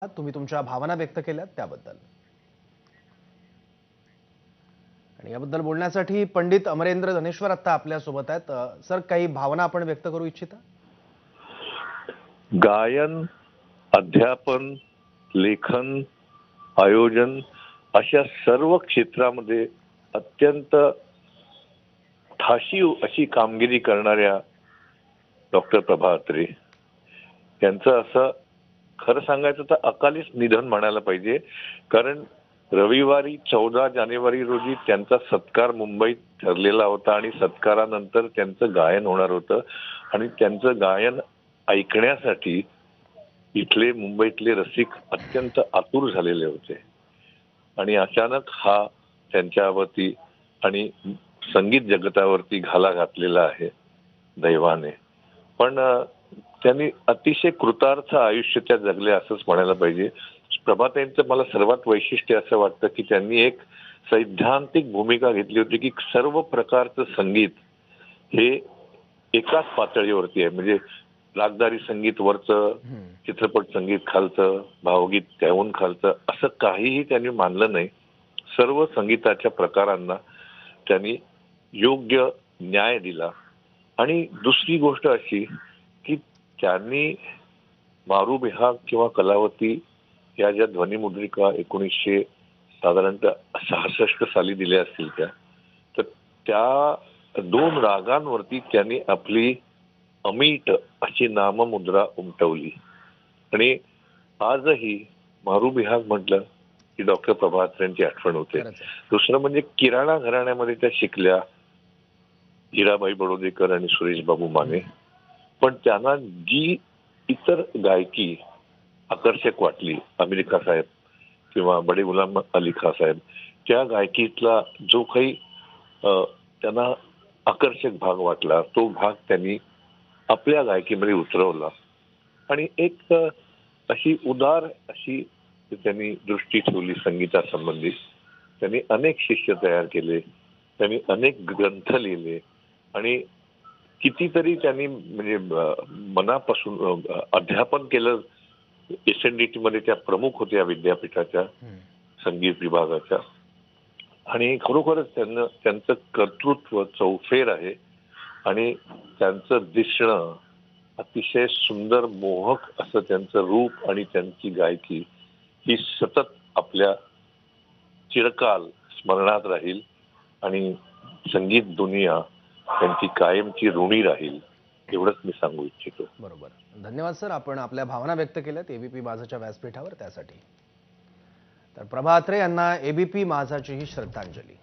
तुम्ही तुमच्या भावना व्यक्त केल्यात त्याबद्दल आणि याबद्दल बोलण्यासाठी पंडित अमरेंद्र धनेश्वर आता आपल्या सोबत आहेत। सर, काही भावना आपण व्यक्त करू इच्छिता? गायन, अध्यापन, लेखन, आयोजन अशा सर्व क्षेत्रामध्ये अत्यंत ठाशीव अशी कामगिरी करणाऱ्या डॉक्टर प्रभा अत्रे यांचं असं खरं सांगायचं तर अकालीच निधन म्हणायला पाहिजे। कारण रविवारी 14 जानेवारी रोजी त्यांचा सत्कार मुंबईत ठरलेला होता आणि सत्कारानंतर त्यांचं गायन होणार होतं आणि त्यांचं गायन ऐकण्यासाठी इथले मुंबईतले रसिक अत्यंत आतुर झालेले होते आणि अचानक हा त्यांच्यावरती आणि संगीत जगतावरती घाला घातलेला आहे दैवाने। पण त्यांनी अतिशय कृतार्थ आयुष्य त्या जगले असंच म्हणायला पाहिजे। प्रभाताईंचं मला सर्वात वैशिष्ट्य असं वाटतं की त्यांनी एक सैद्धांतिक भूमिका घेतली होती की सर्व प्रकारचं संगीत हे एकाच पातळीवरती आहे। म्हणजे रागदारी संगीत वरचं, चित्रपट संगीत खालचं, भावगीत त्याहून खालचं असं काहीही त्यांनी मानलं नाही। सर्व संगीताच्या प्रकारांना त्यांनी योग्य न्याय दिला। आणि दुसरी गोष्ट अशी की त्यांनी मारू बिहाग किंवा कलावती या ज्या ध्वनिमुद्रिका 1900 साधारणतः 66 साली दिल्या असतील तर त्या दोन रागांवरती त्यांनी आपली अमीट अशी नाममुद्रा उमटवली। आणि आजही मारू बिहाग म्हटलं की डॉक्टर प्रभा अत्रेंची आठवण होते। दुसरं म्हणजे किराणा घराण्यामध्ये त्या शिकल्या, हिराबाई बडोदेकर आणि सुरेश बाबू माने। पण त्यांना जी इतर गायकी आकर्षक वाटली, अमेरिका साहेब किंवा बडे गुलाम अली खान साहेब, त्या गायकीतला जो काही त्यांना आकर्षक भाग वाटला तो भाग त्यांनी आपल्या गायकीमध्ये उतरवला आणि एक अशी उदार अशी त्यांनी दृष्टी ठेवली संगीतासंबंधी। त्यांनी अनेक शिष्य तयार केले, त्यांनी अनेक ग्रंथ लिहिले आणि कितीतरी त्यांनी म्हणजे मनापासून अध्यापन केलं। एसएनडीटी मध्ये त्या प्रमुख होत्या विद्यापीठाच्या संगीत विभागाच्या आणि खरोखरच त्यांचं कर्तृत्व चौफेर आहे आणि त्यांचं दिसणं अतिशय सुंदर मोहक असं त्यांचं रूप आणि त्यांची गायकी ही सतत आपल्या चिरकाल स्मरणात राहील आणि संगीत दुनिया त्यांची कायमची ऋणी राहील एवढंच मी सांगू इच्छितो। बरोबर, धन्यवाद सर, आपण आपल्या भावना व्यक्त केल्यात एबीपी माझाच्या व्यासपीठावर त्यासाठी। तर प्रभा अत्रे यांना एबीपी माझाची ही श्रद्धांजली।